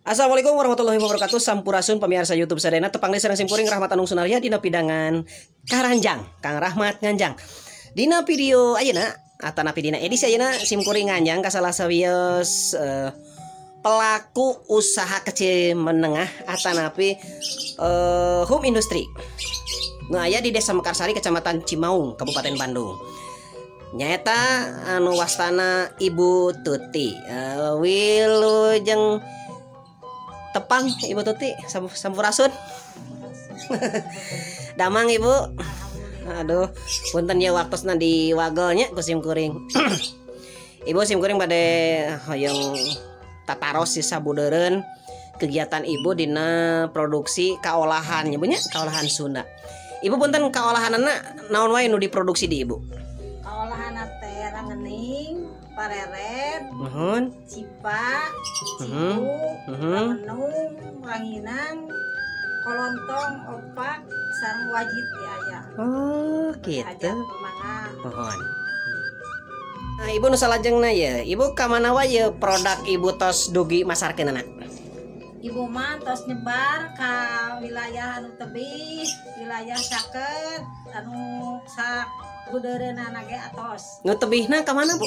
Assalamualaikum warahmatullahi wabarakatuh. Sampurasun pemirsa YouTube sadayana tepang di sareng simkuring Rahmat Anung Sunaria dina pidangan Karanjang Kang Rahmat nganjang. Dina video ayeuna atanapi dina edisi ayeuna simkuring nganjang ka salah sawios pelaku usaha kecil menengah atanapi home industry. Nah, aya di Desa Mekarsari Kecamatan Cimaung Kabupaten Bandung. Nyata anu wastana Ibu Tuti. Wilujeng tepang Ibu Tuti sampurasun. Damang Ibu. Aduh, punten ya waktosna di wagelnya ku simkuring. Ibu simkuring bade hoyong tataros si sabudeureun kegiatan Ibu dina produksi kaolahan nya kaolahan Sunda. Ibu punten kaolahanna naon wae nu diproduksi di Ibu? Kaolahan teh rangening, pareret, cipa, cibu, ramenung, ranginang, kolontong, opak, sareng wajit ya aya. Oh, gitu. Mohon. Nah, Ibu nu salajengna ya, Ibu ka mana wae produk Ibu tos dugi masarkeunna? Ibu mah tos nyebar ka wilayah anu tebih, wilayah saket, anu sak budeureunana ge atos. Nu tebihna ka mana, Bu?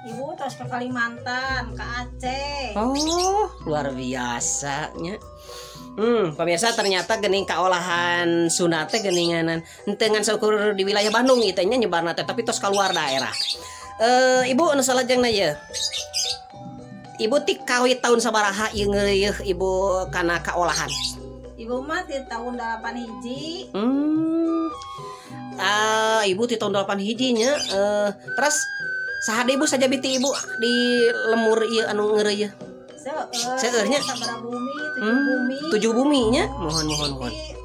Ibu tos ke Kalimantan, ke Aceh. Oh, luar biasa nya. Pemirsa ternyata geuning kaolahan Sunda teh geuninganan henteu ngan saukur di wilayah Bandung ieu teh nya nyebarna teh tapi tos kaluar daerah. Ibu anu salajengna ye. Ibu ti kawit tahun sabaraha ieu ngeureuh Ibu kana kaolahan? Ibu mah di tahun 8 hiji. Ibu di tahun 8 hiji nya. Terus sahade Ibu saja biti Ibu di lemur ieu anu ngeureuh? Seueur nya. Sabaraha bumi, 7 bumi. 7 bumi nya. Mohon.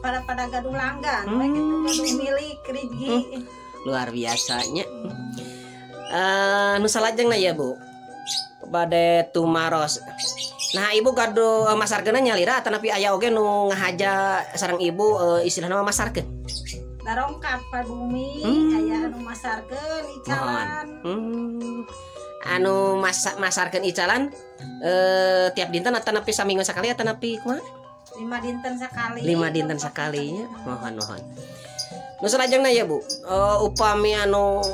Pada gaduh langgan, baik itu gaduh milik Rigi. Luar biasanya. Nu salajengna ya, Bu. Bade tumaros. Nah, Ibu gaduh masarkeunna nyalira atanapi aya oge nu ngahaja sareng Ibu istilahna masarkeun. Darongkap ka bumi aya anu masarkeun icalan. Anu masarkeun icalan tiap dinten atanapi saminggu sakali atanapi kumaha? 5 dinten sakali. 5 dinten sakali nya. Mohon. Nu salajengna ya, Bu. Upami anu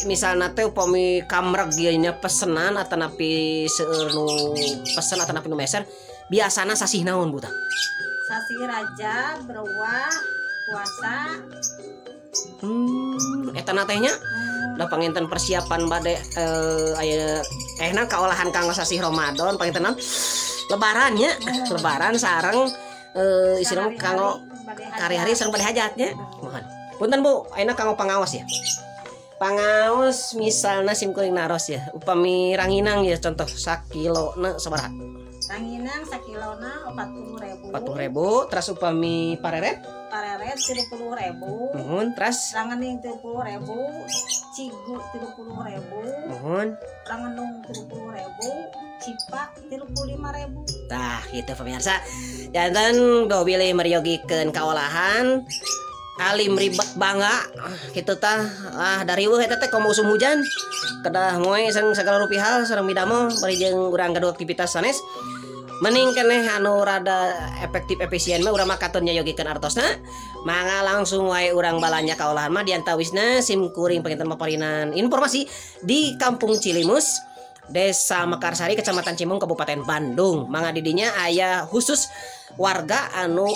misalnya teh upami kamreg ieu nya pesenan atanapi seueur nu pesen atanapi nu meser biasana sasih naon Bu tah? Sasih Rajab, Berwah, puasa. Eta teh nya da panginten persiapan bade aya kaolahan kanggo sasih Ramadan pangintenan lebaran nya. Lebaran sareng istilahna kanggo hari-hari sareng bade hajatnya. Mohon. Punten Bu, ayeuna kanggo pangaos ya. Pangaos misalnya simkuring naros ya, upami ranginang ya contoh sakilona sabaraha? Ranginang sakilona 40.000. 40.000, terus upami pareret? Pareret 30.000. Terus rangening 30.000, cigu 30.000. Rangenung 30.000, cipa 35.000. Tah, gitu pemirsa. Jantan bawa bilih meriyogikeun kaolahan. Alim ribet bangga kitu tah dari weuh eta teh komo usum hujan kedah moe sareng sagala rupiah sareng midamel bari jeung urang gaduh aktivitas sanes mending keneh anu rada efektif efisien mah urang mah katon nyayogikeun artosna mangga langsung wae urang balanya kaolahan mah diantawisna simkuring panginten maparinan informasi di Kampung Cilimus Desa Mekarsari Kecamatan Cimaung Kabupaten Bandung. Mangga didinya aya khusus warga anu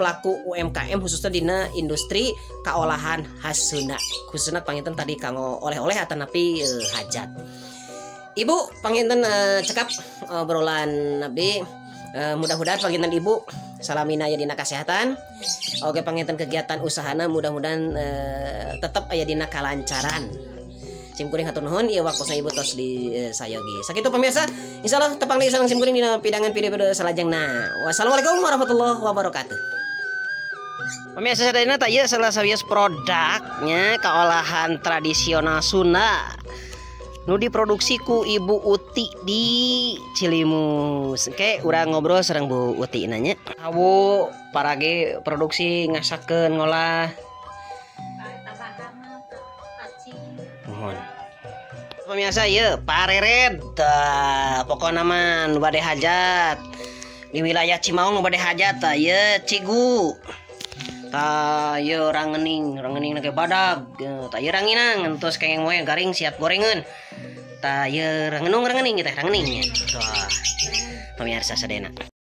pelaku UMKM khususnya dina industri kaolahan khas Sunda. Khususnya panginten tadi kanggo oleh-oleh atanapi hajat. Ibu panginten cekap obrolan nabi mudah-mudahan panginten Ibu salamina aya dina kesehatan. Oke panginten kegiatan usahana mudah-mudahan tetap aya dina kalancaran. Simkuring hatur nuhun ieu waktosna Ibu tos di sayogi. Sakitu pemirsa, insyaallah tepang deui sareng simkuring dina pidangan video salajengna. Wassalamualaikum warahmatullahi wabarakatuh. Pemirsa sadayana tah ieu salah sawios produknya kaolahan tradisional Sunda nu diproduksi ku Ibu Uti di Cilimus. Oke, urang ngobrol sareng Bu Uti nanya. Bu, parage produksi ngasakeun ngolah pemirsa ya pareret pokoknya mah bade hajat di wilayah Cimaung nu bade hajat tah ye Cigu. Tah ye rangening nage badag. Tah ye ranginang entos kengeng moe garing siap gorengan. Tah ye rangening teh rangening. Tah pemirsa sadena.